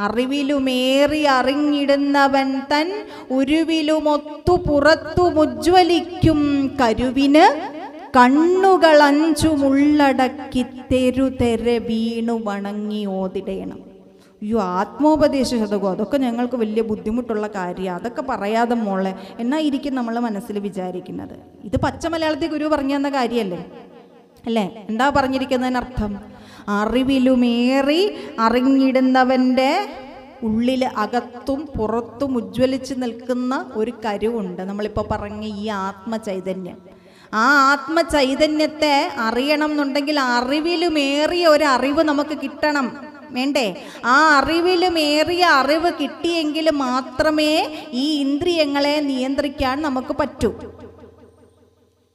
അറിവിലുമേറി അറിഞ്ഞിടുന്നവൻ തൻ ഉരുവിലുമൊത്തു പുറത്തുമുജ്വലിക്കും കരുവിന് കണ്ണുകളഞ്ചുമുള്ളടക്കി തെരുതെര വീണു വണങ്ങി ഓതിടേണം. അയ്യോ, ആത്മോപദേശ ശതകം അതൊക്കെ ഞങ്ങൾക്ക് വലിയ ബുദ്ധിമുട്ടുള്ള കാര്യമാണ്, അതൊക്കെ പറയാതെ മോളെ എന്നായിരിക്കും നമ്മൾ മനസ്സിൽ വിചാരിക്കുന്നത്. ഇത് പച്ച മലയാളത്തിൽ ഗുരു പറഞ്ഞു തന്ന കാര്യമല്ലേ അല്ലേ? എന്താ പറഞ്ഞിരിക്കുന്നതിനർത്ഥം? അറിവിലുമേറി അറിഞ്ഞിടുന്നവൻ്റെ ഉള്ളിൽ അകത്തും പുറത്തും ഉജ്ജ്വലിച്ച് നിൽക്കുന്ന ഒരു കരുവുണ്ട്. നമ്മളിപ്പോൾ പറഞ്ഞ ഈ ആത്മചൈതന്യം. ആ ആത്മചൈതന്യത്തെ അറിയണം എന്നുണ്ടെങ്കിൽ അറിവിലുമേറിയ ഒരു അറിവ് നമുക്ക് കിട്ടണം, വേണ്ടേ? ആ അറിവിലുമേറിയ അറിവ് കിട്ടിയെങ്കിൽ മാത്രമേ ഈ ഇന്ദ്രിയങ്ങളെ നിയന്ത്രിക്കാൻ നമുക്ക് പറ്റൂ.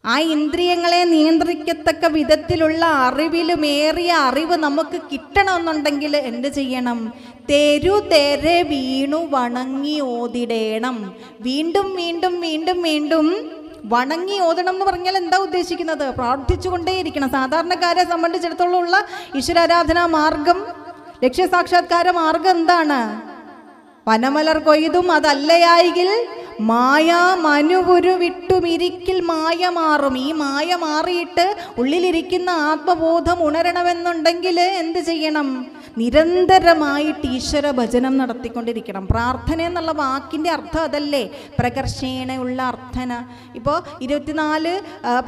ആ ഇന്ദ്രിയങ്ങളെ നിയന്ത്രിക്കത്തക്ക വിധത്തിലുള്ള അറിവിലുമേറിയ അറിവ് നമുക്ക് കിട്ടണമെന്നുണ്ടെങ്കിൽ എന്ത് ചെയ്യണം? തെരുതെര വീണു വണങ്ങി ഓതിടേണം. വീണ്ടും വീണ്ടും വീണ്ടും വീണ്ടും വണങ്ങി ഓതണം എന്ന് പറഞ്ഞാൽ എന്താ ഉദ്ദേശിക്കുന്നത്? പ്രാർത്ഥിച്ചുകൊണ്ടേയിരിക്കണം. സാധാരണക്കാരെ സംബന്ധിച്ചിടത്തോളം ഉള്ള ഈശ്വരാരാധനാ മാർഗം, ലക്ഷ്യസാക്ഷാത്കാര മാർഗം എന്താണ്? വനമലർ കൊയ്തും അതല്ലയായെങ്കിൽ മായാ മനുപുരു വിട്ടുമിരിക്കിൽ മായ മാറും. ഈ മായ മാറിയിട്ട് ഉള്ളിലിരിക്കുന്ന ആത്മബോധം ഉണരണമെന്നുണ്ടെങ്കിൽ എന്ത് ചെയ്യണം? നിരന്തരമായിട്ട് ഈശ്വര ഭജനം നടത്തിക്കൊണ്ടിരിക്കണം. പ്രാർത്ഥന എന്നുള്ള വാക്കിൻ്റെ അർത്ഥം അതല്ലേ? പ്രകർഷേണയുള്ള അർത്ഥന. ഇപ്പോൾ 24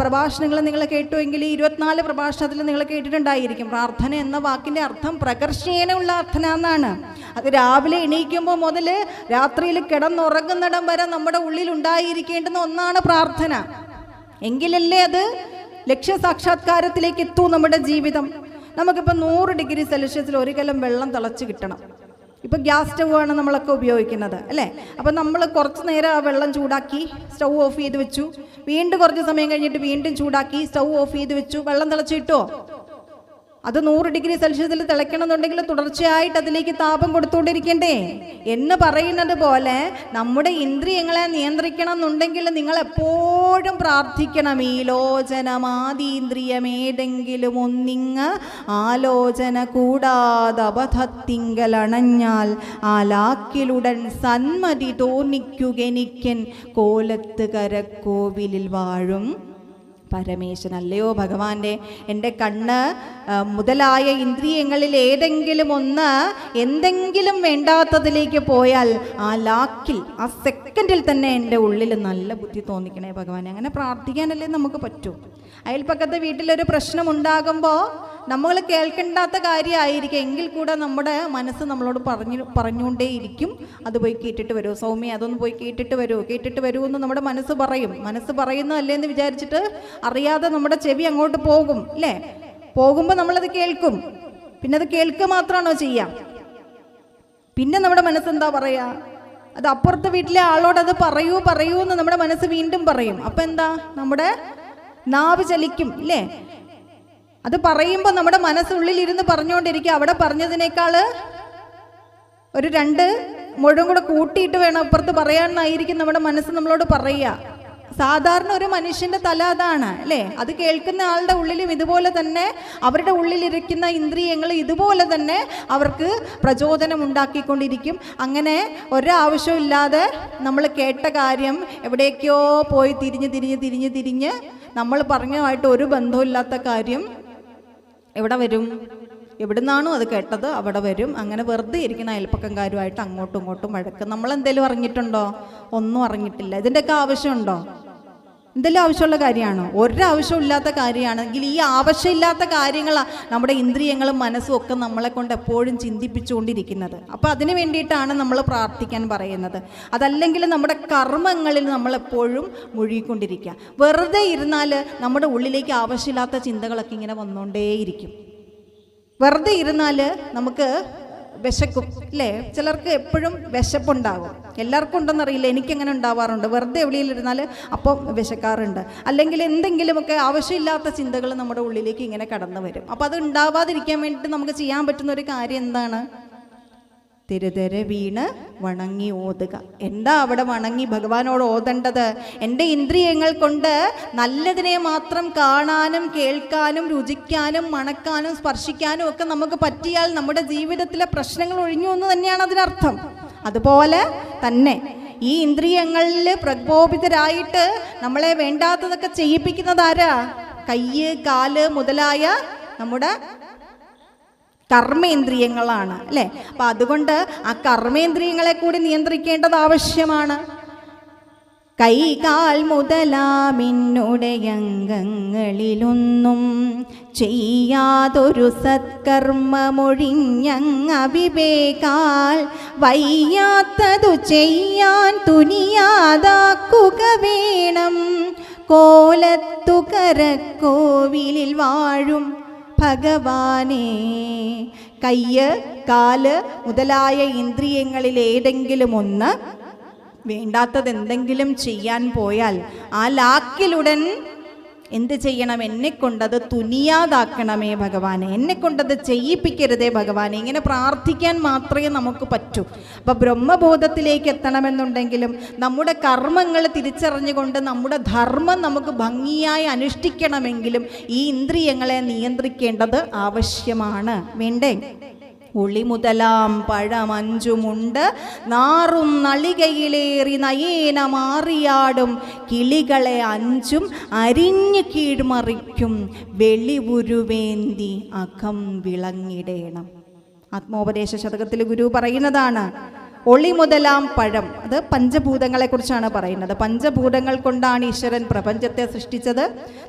പ്രഭാഷണങ്ങൾ നിങ്ങൾ കേട്ടുവെങ്കിൽ 24 പ്രഭാഷണത്തിൽ നിങ്ങൾ കേട്ടിട്ടുണ്ടായിരിക്കും. പ്രാർത്ഥന എന്ന വാക്കിൻ്റെ അർത്ഥം പ്രകർഷേണയുള്ള അർത്ഥന എന്നാണ്. അത് രാവിലെ എണീക്കുമ്പോൾ മുതൽ രാത്രിയിൽ കിടന്നുറങ്ങുന്നിടം വരെ നമ്മുടെ ഉള്ളിൽ ഉണ്ടായിരിക്കേണ്ടുന്ന ഒന്നാണ് പ്രാർത്ഥന. എങ്കിലല്ലേ അത് ലക്ഷ്യസാക്ഷാത്കാരത്തിലേക്ക് എത്തൂ നമ്മുടെ ജീവിതം. നമുക്കിപ്പോൾ 100 ഡിഗ്രി സെൽഷ്യസിൽ 1 കലം വെള്ളം തിളച്ച് കിട്ടണം. ഇപ്പോൾ ഗ്യാസ് സ്റ്റവ് ആണ് നമ്മളൊക്കെ ഉപയോഗിക്കുന്നത് അല്ലേ? അപ്പം നമ്മൾ കുറച്ച് നേരം ആ വെള്ളം ചൂടാക്കി സ്റ്റൗ ഓഫ് ചെയ്ത് വെച്ചു, വീണ്ടും കുറച്ച് സമയം കഴിഞ്ഞിട്ട് വീണ്ടും ചൂടാക്കി സ്റ്റൗ ഓഫ് ചെയ്ത് വെച്ചു, വെള്ളം തിളച്ച് കിട്ടുമോ? അത് 100 ഡിഗ്രി സെൽഷ്യസിൽ തിളയ്ക്കണം എന്നുണ്ടെങ്കിൽ തുടർച്ചയായിട്ട് അതിലേക്ക് താപം കൊടുത്തുകൊണ്ടിരിക്കണ്ടേ? എന്ന് പറയുന്നത് പോലെ നമ്മുടെ ഇന്ദ്രിയങ്ങളെ നിയന്ത്രിക്കണം എന്നുണ്ടെങ്കിൽ നിങ്ങൾ എപ്പോഴും പ്രാർത്ഥിക്കണം. ഈ ലോചനമാതീന്ദ്രിയമേതെങ്കിലും ഒന്നിങ്ങ് ആലോചന കൂടാതെ അബദ്ധത്തിങ്കലണഞ്ഞാൽ ആ ലാക്കിലുടൻ സന്മതി തോന്നിക്കുകെനിക്കൻ കോലത്ത് കരക്കോവിലിൽ വാഴും പരമേശ്വരൻ. അല്ലയോ ഭഗവാന്റെ, എൻ്റെ കണ്ണ് മുതലായ ഇന്ദ്രിയങ്ങളിൽ ഏതെങ്കിലും ഒന്ന് എന്തെങ്കിലും വേണ്ടാത്തതിലേക്ക് പോയാൽ ആ ലാക്കിൽ ആ സെക്കൻഡിൽ തന്നെ എൻ്റെ ഉള്ളിൽ നല്ല ബുദ്ധി തോന്നിക്കണേ ഭഗവാനെ. അങ്ങനെ പ്രാർത്ഥിക്കാനല്ലേ നമുക്ക് പറ്റൂ. അയൽപ്പക്കത്തെ വീട്ടിലൊരു പ്രശ്നം ഉണ്ടാകുമ്പോൾ നമ്മൾ കേൾക്കേണ്ടാത്ത കാര്യമായിരിക്കും, എങ്കിൽ കൂടെ നമ്മുടെ മനസ്സ് നമ്മളോട് പറഞ്ഞുകൊണ്ടേയിരിക്കും, അത് പോയി കേട്ടിട്ട് വരൂ സൗമ്യ, അതൊന്ന് പോയി കേട്ടിട്ട് വരൂ എന്ന് നമ്മുടെ മനസ്സ് പറയും. മനസ്സ് പറയുന്നതല്ലേ എന്ന് വിചാരിച്ചിട്ട് അറിയാതെ നമ്മുടെ ചെവി അങ്ങോട്ട് പോകും അല്ലേ? പോകുമ്പോൾ നമ്മളത് കേൾക്കും. പിന്നെ അത് കേൾക്കുക മാത്രമാണോ ചെയ്യാം? പിന്നെ നമ്മുടെ മനസ്സെന്താ പറയാ? അത് അപ്പുറത്തെ വീട്ടിലെ ആളോടത് പറയൂ എന്ന് നമ്മുടെ മനസ്സ് വീണ്ടും പറയും. അപ്പം എന്താ? നമ്മുടെ നാവ് ചലിക്കും അല്ലേ? അത് പറയുമ്പോൾ നമ്മുടെ മനസ്സുള്ളിൽ ഇരുന്ന് പറഞ്ഞുകൊണ്ടിരിക്കുക. അവിടെ പറഞ്ഞതിനേക്കാൾ ഒരു 2 മുഴുവൻ കൂടെ കൂട്ടിയിട്ട് വേണം അപ്പുറത്ത് പറയാമെന്നായിരിക്കും നമ്മുടെ മനസ്സ് നമ്മളോട് പറയുക. സാധാരണ ഒരു മനുഷ്യൻ്റെ തല അതാണ് അല്ലേ? അത് കേൾക്കുന്ന ആളുടെ ഉള്ളിലും ഇതുപോലെ തന്നെ അവരുടെ ഉള്ളിലിരിക്കുന്ന ഇന്ദ്രിയങ്ങൾ ഇതുപോലെ തന്നെ അവർക്ക് പ്രചോദനം ഉണ്ടാക്കിക്കൊണ്ടിരിക്കും. അങ്ങനെ ഒരാവശ്യമില്ലാതെ നമ്മൾ കേട്ട കാര്യം എവിടേക്കോ പോയി തിരിഞ്ഞ് നമ്മൾ പറഞ്ഞതായിട്ട് ഒരു ബന്ധമില്ലാത്ത കാര്യം എവിടെ വരും? എവിടുന്നാണോ അത് കേട്ടത് അവിടെ വരും. അങ്ങനെ വെറുതെ ഇരിക്കുന്ന അയൽപ്പക്കംകാരുമായിട്ട് അങ്ങോട്ടും ഇങ്ങോട്ടും വഴക്ക്. നമ്മളെന്തേലും അറിഞ്ഞിട്ടുണ്ടോ? ഒന്നും അറിഞ്ഞിട്ടില്ല. ഇതിൻ്റെയൊക്കെ ആവശ്യമുണ്ടോ? എന്തെല്ലാം ആവശ്യമുള്ള കാര്യമാണോ? ഒരാവശ്യമില്ലാത്ത കാര്യമാണെങ്കിൽ ഈ ആവശ്യമില്ലാത്ത കാര്യങ്ങളാണ് നമ്മുടെ ഇന്ദ്രിയങ്ങളും മനസ്സും ഒക്കെ നമ്മളെ കൊണ്ട് എപ്പോഴും ചിന്തിപ്പിച്ചുകൊണ്ടിരിക്കുന്നത്. അപ്പോൾ അതിന് വേണ്ടിയിട്ടാണ് നമ്മൾ പ്രാർത്ഥിക്കാൻ പറയുന്നത്. അതല്ലെങ്കിൽ നമ്മുടെ കർമ്മങ്ങളിൽ നമ്മളെപ്പോഴും മുഴുകിക്കൊണ്ടിരിക്കുക. വെറുതെ ഇരുന്നാൽ നമ്മുടെ ഉള്ളിലേക്ക് ആവശ്യമില്ലാത്ത ചിന്തകളൊക്കെ ഇങ്ങനെ വന്നുകൊണ്ടേയിരിക്കും. വെറുതെ ഇരുന്നാൽ നമുക്ക് വിശക്കും അല്ലേ? ചിലർക്ക് എപ്പോഴും വിശപ്പുണ്ടാകും. എല്ലാവർക്കും ഉണ്ടെന്നറിയില്ല, എനിക്കങ്ങനെ ഉണ്ടാവാറുണ്ട്. വെറുതെ എവിടെയിലിരുന്നാൽ അപ്പം വിശക്കാറുണ്ട്. അല്ലെങ്കിൽ എന്തെങ്കിലുമൊക്കെ ആവശ്യമില്ലാത്ത ചിന്തകൾ നമ്മുടെ ഉള്ളിലേക്ക് ഇങ്ങനെ കടന്നു വരും. അപ്പോൾ അത് ഉണ്ടാവാതിരിക്കാൻ വേണ്ടിയിട്ട് നമുക്ക് ചെയ്യാൻ പറ്റുന്ന ഒരു കാര്യം എന്താണ്? തിരുതര വീണ് വണങ്ങി ഓതുക. എന്താ അവിടെ വണങ്ങി ഭഗവാനോട് ഓതേണ്ടത്? എൻ്റെ ഇന്ദ്രിയങ്ങൾ കൊണ്ട് നല്ലതിനെ മാത്രം കാണാനും കേൾക്കാനും രുചിക്കാനും മണക്കാനും സ്പർശിക്കാനും ഒക്കെ നമുക്ക് പറ്റിയാൽ നമ്മുടെ ജീവിതത്തിലെ പ്രശ്നങ്ങൾ ഒഴിഞ്ഞു എന്ന് തന്നെയാണ് അതിനർത്ഥം. അതുപോലെ തന്നെ ഈ ഇന്ദ്രിയങ്ങളിൽ പ്രകോപിതരായിട്ട് നമ്മളെ വേണ്ടാത്തതൊക്കെ ചെയ്യിപ്പിക്കുന്നത് ആരാ? കയ്യ്, കാല് മുതലായ നമ്മുടെ കർമ്മേന്ദ്രിയങ്ങളാണ് അല്ലേ? അപ്പം അതുകൊണ്ട് ആ കർമ്മേന്ദ്രിയങ്ങളെ കൂടി നിയന്ത്രിക്കേണ്ടത് ആവശ്യമാണ്. കൈകാൽ മുതലാമിന്നുടയംഗങ്ങളിലൊന്നും ചെയ്യാതൊരു സത്കർമ്മമൊഴിഞ്ഞങ്ങവിവേകാൽ വയ്യാത്തതു ചെയ്യാൻ തുനിയാതാക്കുക വേണം. കോലത്തുകരക്കോവിലിൽ വാഴും ഭഗവാനേ. കയ്യ്, കാല് മുതലായ ഇന്ദ്രിയങ്ങളിൽ ഏതെങ്കിലും ഒന്ന് വേണ്ടാത്തത് എന്തെങ്കിലും ചെയ്യാൻ പോയാൽ ആ ലാക്കിലുടൻ എന്ത് ചെയ്യണം? എന്നെക്കൊണ്ടത് തുനിയാതാക്കണമേ ഭഗവാനെ, എന്നെക്കൊണ്ടത് ചെയ്യിപ്പിക്കരുതേ ഭഗവാനെ. ഇങ്ങനെ പ്രാർത്ഥിക്കാൻ മാത്രമേ നമുക്ക് പറ്റൂ. അപ്പം ബ്രഹ്മബോധത്തിലേക്ക് എത്തണമെന്നുണ്ടെങ്കിലും നമ്മുടെ കർമ്മങ്ങൾ തിരിച്ചറിഞ്ഞുകൊണ്ട് നമ്മുടെ ധർമ്മം നമുക്ക് ഭംഗിയായി അനുഷ്ഠിക്കണമെങ്കിലും ഈ ഇന്ദ്രിയങ്ങളെ നിയന്ത്രിക്കേണ്ടത് ആവശ്യമാണ്. വേണ്ടേ? ഉളി മുതലാം പഴമഞ്ചുമുണ്ട് നാറും നളികയിലേറി നയേന മാറിയാടും കിളികളെ അഞ്ചും അരിഞ്ഞു കീഴ്മറിക്കും വെളിവുരുവേന്തി അകം വിളങ്ങിടേണം. ആത്മോപദേശ ശതകത്തിൽ ഗുരു പറയുന്നതാണ്. ഒളി മുതലാം പഴം, അത് പഞ്ചഭൂതങ്ങളെ കുറിച്ചാണ് പറയുന്നത്. പഞ്ചഭൂതങ്ങൾ കൊണ്ടാണ് ഈശ്വരൻ പ്രപഞ്ചത്തെ സൃഷ്ടിച്ചത്.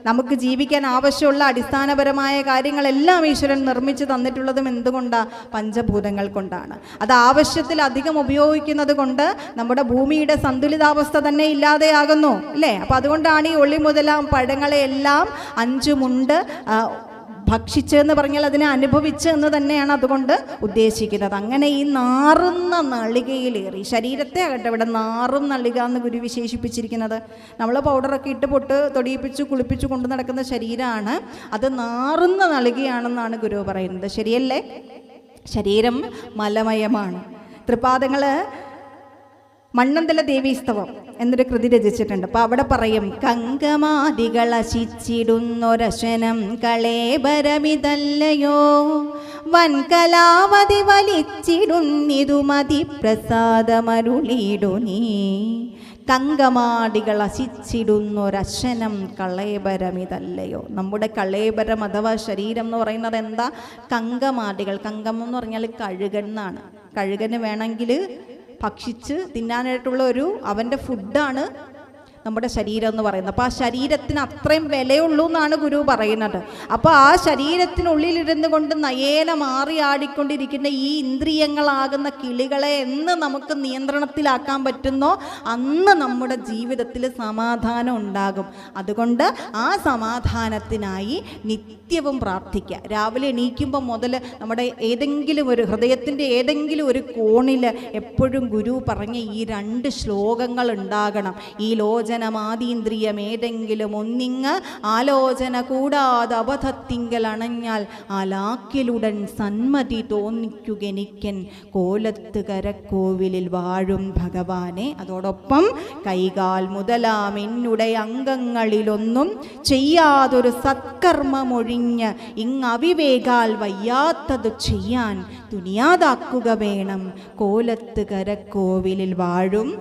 നമുക്ക് ജീവിക്കാൻ ആവശ്യമുള്ള അടിസ്ഥാനപരമായ കാര്യങ്ങളെല്ലാം ഈശ്വരൻ നിർമ്മിച്ച് തന്നിട്ടുള്ളതും എന്തുകൊണ്ടാണ്? പഞ്ചഭൂതങ്ങൾ കൊണ്ടാണ്. അത് ആവശ്യത്തിലധികം ഉപയോഗിക്കുന്നത് കൊണ്ട് നമ്മുടെ ഭൂമിയുടെ സന്തുലിതാവസ്ഥ തന്നെ ഇല്ലാതെയാകുന്നു അല്ലേ? അപ്പം അതുകൊണ്ടാണ് ഈ ഒളി മുതലാം പഴങ്ങളെയെല്ലാം അഞ്ചുമുണ്ട് ഭക്ഷിച്ചെന്ന് പറഞ്ഞാൽ അതിനെ അനുഭവിച്ച് എന്ന് തന്നെയാണ് അതുകൊണ്ട് ഉദ്ദേശിക്കുന്നത്. അങ്ങനെ ഈ നാറുന്ന നളികയിലേറി ശരീരത്തെ ആകട്ടെ ഇവിടെ നാറും നളിക എന്ന് ഗുരു വിശേഷിപ്പിച്ചിരിക്കുന്നത്. നമ്മൾ പൗഡറൊക്കെ ഇട്ട് പൊട്ട് തൊടിയിപ്പിച്ച് കുളിപ്പിച്ച് കൊണ്ടു നടക്കുന്ന ശരീരമാണ്, അത് നാറുന്ന നളികയാണെന്നാണ് ഗുരു പറയുന്നത്. ശരിയല്ലേ? ശരീരം മലമയമാണ്. തൃപാദങ്ങൾ മണ്ണന്തല ദേവീസ്തവം എന്നൊരു കൃതി രചിച്ചിട്ടുണ്ട്. അപ്പം അവിടെ പറയും, കങ്കമാദികളശിച്ചിടുന്നൊരശനം കളേബരമിതല്ലയോ വൻകലാവതി വലിച്ചിടുന്നിതു മതി പ്രസാദമരുളിയിടു നീ. കങ്കമാടികൾ അശിച്ചിടുന്നൊരശനം കളേബരമിതല്ലയോ. നമ്മുടെ കളേബരം അഥവാ ശരീരം എന്ന് പറയുന്നത് എന്താ? കങ്കമാടികൾ. കങ്കം എന്ന് പറഞ്ഞാൽ കഴുകൻ എന്നാണ്. കഴുകന് വേണമെങ്കിൽ ഭക്ഷിച്ച് തിന്നാനായിട്ടുള്ള ഒരു അവൻ്റെ ഫുഡാണ് നമ്മുടെ ശരീരം എന്ന് പറയുന്നത്. അപ്പോൾ ആ ശരീരത്തിന് അത്രയും വിലയുള്ളൂ എന്നാണ് ഗുരു പറയുന്നത്. അപ്പോൾ ആ ശരീരത്തിനുള്ളിലിരുന്ന് കൊണ്ട് നയേന മാറി ആടിക്കൊണ്ടിരിക്കുന്ന ഈ ഇന്ദ്രിയങ്ങളാകുന്ന കിളികളെ എന്ന് നമുക്ക് നിയന്ത്രണത്തിലാക്കാൻ പറ്റുന്നോ അന്ന് നമ്മുടെ ജീവിതത്തിൽ സമാധാനം ഉണ്ടാകും. അതുകൊണ്ട് ആ സമാധാനത്തിനായി നിത്യവും പ്രാർത്ഥിക്കുക. രാവിലെ എണീക്കുമ്പോൾ മുതൽ നമ്മുടെ ഏതെങ്കിലും ഒരു ഹൃദയത്തിൻ്റെ ഏതെങ്കിലും ഒരു കോണിൽ എപ്പോഴും ഗുരു പറഞ്ഞ ഈ 2 ശ്ലോകങ്ങൾ ഉണ്ടാകണം. ഈ ലോചനമാതീന്ദ്രിയം ഏതെങ്കിലും ഒന്നിങ്ങ് ആലോചന കൂടാതെ അബദ്ധത്തിങ്കൽ അണഞ്ഞാൽ ആലാക്കിലുടൻ സന്മതി തോന്നിക്കുകെനിക്കൻ കോലത്ത് കരക്കോവിലിൽ വാഴും ഭഗവാനെ. അതോടൊപ്പം കൈകാൽ മുതലാം എന്നുടെ അംഗങ്ങളിലൊന്നും ചെയ്യാതൊരു സത്കർമ്മമൊഴിഞ്ഞ് ഇങ്ങവിവേകാൽ വയ്യാത്തത് ചെയ്യാൻ തുനിയാതാക്കുക വേണം കോലത്ത് കരക്കോവിലിൽ വാഴും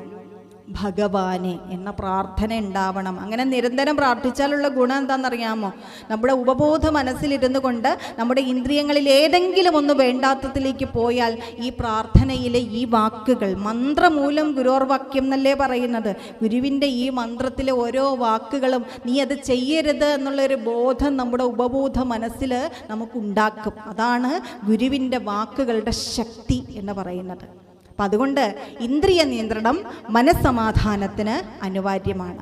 ഭഗവാനെ എന്ന പ്രാർത്ഥന ഉണ്ടാവണം. അങ്ങനെ നിരന്തരം പ്രാർത്ഥിച്ചാലുള്ള ഗുണം എന്താണെന്നറിയാമോ? നമ്മുടെ ഉപബോധ മനസ്സിലിരുന്നു കൊണ്ട് നമ്മുടെ ഇന്ദ്രിയങ്ങളിൽ ഏതെങ്കിലും ഒന്ന് വേണ്ടാത്തതിലേക്ക് പോയാൽ ഈ പ്രാർത്ഥനയിലെ ഈ വാക്കുകൾ മന്ത്രമൂലം ഗുരോർവാക്യം എന്നല്ലേ പറയുന്നത്. ഗുരുവിൻ്റെ ഈ മന്ത്രത്തിലെ ഓരോ വാക്കുകളും നീ അത് ചെയ്യരുത് എന്നുള്ളൊരു ബോധം നമ്മുടെ ഉപബോധ മനസ്സിൽ നമുക്കുണ്ടാക്കും. അതാണ് ഗുരുവിൻ്റെ വാക്കുകളുടെ ശക്തി എന്ന് പറയുന്നത്. അപ്പം അതുകൊണ്ട് ഇന്ദ്രിയ നിയന്ത്രണം മനസ്സമാധാനത്തിന് അനിവാര്യമാണ്.